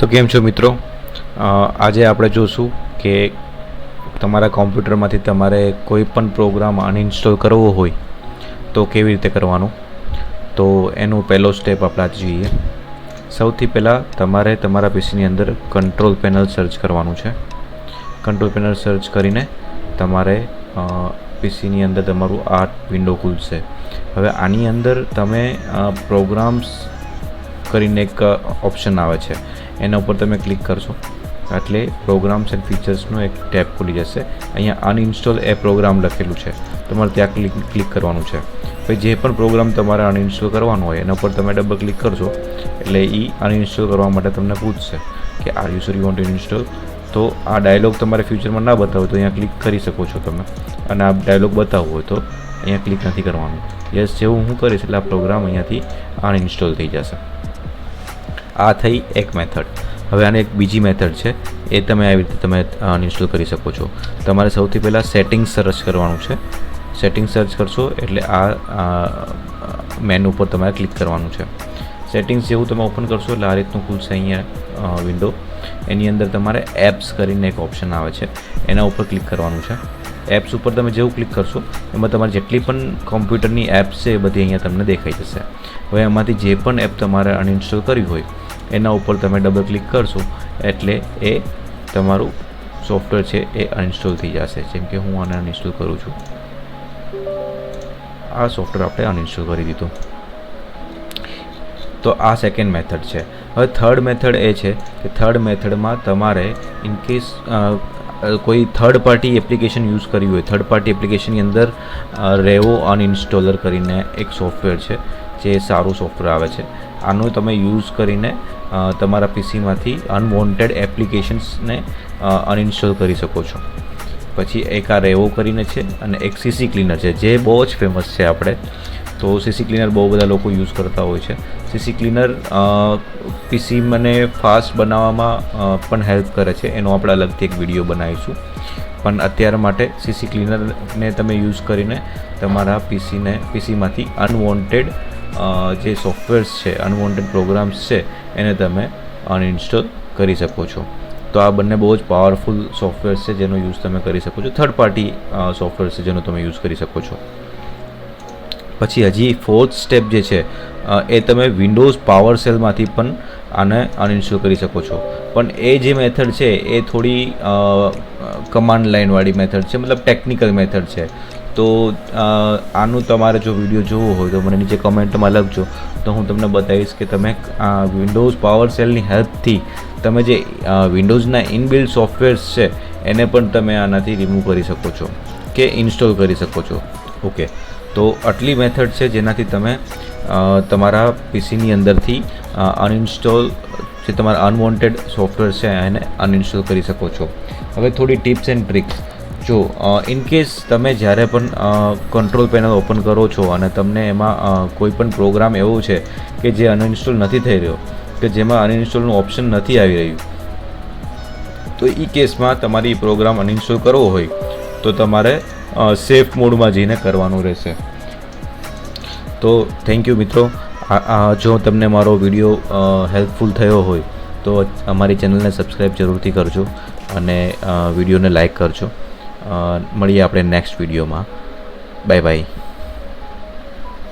તો કેમ છો મિત્રો, આજે આપણે જોશું કે તમારા કોમ્પ્યુટરમાંથી તમારે કોઈ પણ પ્રોગ્રામ અનઇન્સ્ટોલ કરવો હોય તો કેવી રીતે કરવાનું. તો એનું પહેલો સ્ટેપ આપણે આજે જોઈએ. સૌથી પહેલાં તમારે તમારા પીસીની અંદર કંટ્રોલ પેનલ સર્ચ કરવાનું છે. કંટ્રોલ પેનલ સર્ચ કરીને તમારે પીસીની અંદર તમારું આ વિન્ડો ખુલશે. હવે આની અંદર તમે પ્રોગ્રામ્સ કરીને એક ઓપ્શન આવે છે, એના ઉપર તમે ક્લિક કરશો એટલે પ્રોગ્રામ્સ એન્ડ ફીચર્સનું એક ટેબ ખુલી જશે. અહીંયા અનઇન્સ્ટોલ એ પ્રોગ્રામ લખેલું છે, તમારે ત્યાં ક્લિક કરવાનું છે. પછી જે પણ પ્રોગ્રામ તમારે અનઇન્સ્ટોલ કરવાનો હોય એના ઉપર તમે ડબલ ક્લિક કરશો એટલે એ અનઇન્સ્ટોલ કરવા માટે તમને પૂછશે કે are you sure you want to install. તો આ ડાયલોગ તમારે ફ્યુચરમાં ના બતાવો તો અહીંયા ક્લિક કરી શકો છો તમે, અને આ ડાયલોગ બતાવવો હોય તો અહીંયા ક્લિક નથી કરવાનું. યસ જેવું હું કરીશ એટલે આ પ્રોગ્રામ અહીંયાથી અનઇન્સ્ટોલ થઈ જશે. આ થઈ એક મેથડ. હવે આને એક બીજી મેથડ છે, એ તમે આવી રીતે તમે અનઇન્સ્ટોલ કરી શકો છો. તમારે સૌથી પહેલાં સેટિંગ્સ સર્ચ કરવાનું છે. સેટિંગ સર્ચ કરશો એટલે આ મેનુ ઉપર તમારે ક્લિક કરવાનું છે. સેટિંગ્સ જેવું તમે ઓપન કરશો એટલે આ રીતનું ખુલશે અહીંયા વિન્ડો. એની અંદર તમારે એપ્સ કરીને એક ઓપ્શન આવે છે, એના ઉપર ક્લિક કરવાનું છે. એપ્સ ઉપર તમે જેવું ક્લિક કરશો એમાં તમારે જેટલી પણ કોમ્પ્યુટરની એપ્સ છે એ બધી અહીંયા તમને દેખાઈ જશે. હવે એમાંથી જે પણ એપ તમારે અનઇન્સ્ટોલ કરવી હોય એના ઉપર તમે ડબલ ક્લિક કરશો એટલે એ તમારું સોફ્ટવેર છે એ અનઇન્સ્ટોલ થઈ જશે. જેમ કે હું આને અનઇન્સ્ટોલ કરું છું, આ સોફ્ટવેર આપણે અનઇન્સ્ટોલ કરી દીધું. તો આ સેકન્ડ મેથડ છે. હવે થર્ડ મેથડ એ છે કે થર્ડ મેથડમાં તમારે ઇનકેસ કોઈ થર્ડ પાર્ટી એપ્લિકેશન યુઝ કરવી હોય, થર્ડ પાર્ટી એપ્લિકેશનની અંદર રેવો અનઇન્સ્ટોલર કરીને એક સોફ્ટવેર છે જે સારું સોફ્ટવેર આવે છે. આનો તમે યુઝ કરીને તમારા પીસીમાંથી અનવોન્ટેડ એપ્લિકેશન્સને અનઇન્સ્ટોલ કરી શકો છો. પછી એક આ રેવો કરીને છે અને એક સીસી ક્લીનર છે જે બહુ જ ફેમસ છે આપણે. તો સીસી ક્લીનર બહુ બધા લોકો યુઝ કરતા હોય છે. સીસી ક્લીનર પીસી મને ફાસ્ટ બનાવવામાં પણ હેલ્પ કરે છે, એનો આપણે અલગથી એક વિડીયો બનાવીશું. પણ અત્યાર માટે સીસી ક્લીનરને તમે યુઝ કરીને તમારા પીસીમાંથી અનવોન્ટેડ જે સોફ્ટવેર્સ છે, અનવોન્ટેડ પ્રોગ્રામ્સ છે એને તમે અનઇન્સ્ટોલ કરી શકો છો. તો આ બંને બહુ જ પાવરફુલ સોફ્ટવેર્સ છે જેનો યુઝ તમે કરી શકો છો. થર્ડ પાર્ટી સોફ્ટવેર્સ છે જેનો તમે યુઝ કરી શકો છો. પછી હજી ફોર્થ સ્ટેપ જે છે એ તમે વિન્ડોઝ પાવર સેલમાંથી પણ આને અનઇન્સ્ટોલ કરી શકો છો. પણ એ જે મેથડ છે એ થોડી કમાન્ડ લાઇનવાળી મેથડ છે, મતલબ ટેકનિકલ મેથડ છે. તો આનું તમારે જો વિડીયો જોવો હોય તો મને નીચે કમેન્ટમાં લખજો, તો હું તમને બતાવીશ કે તમે આ વિન્ડોઝ પાવર સેલની હેલ્પથી તમે જે વિન્ડોઝના ઇનબિલ્ટ સોફ્ટવેર્સ છે એને પણ તમે આનાથી રિમૂવ કરી શકો છો કે ઇન્સ્ટોલ કરી શકો છો. ઓકે, તો આટલી મેથડ છે જેનાથી તમે તમારા પીસીની અંદરથી અનઇન્સ્ટોલ જે તમારા અનવોન્ટેડ સોફ્ટવેર છે એને અનઇન્સ્ટોલ કરી શકો છો. હવે થોડી ટિપ્સ એન્ડ ટ્રિક્સ. જો ઇનકેસ તમે જ્યારે પણ કંટ્રોલ પેનલ ઓપન કરો છો અને તમને એમાં કોઈ પણ પ્રોગ્રામ એવો છે કે જે અનઇન્સ્ટોલ નથી થઈ રહ્યો, કે જેમાં અનઇન્સ્ટોલનું ઓપ્શન નથી આવી રહ્યું, તો એ કેસમાં તમારી પ્રોગ્રામ અનઇન્સ્ટોલ કરવો હોય તો તમારે સેફ મોડમાં જઈને કરવાનું રહેશે. તો થેન્ક યુ મિત્રો. જો તમને મારો વિડીયો હેલ્પફુલ થયો હોય તો અમારી ચેનલને સબસ્ક્રાઈબ જરૂરથી કરજો અને વિડીયોને લાઈક કરજો. મળીએ આપણે નેક્સ્ટ વિડીયોમાં. Bye bye.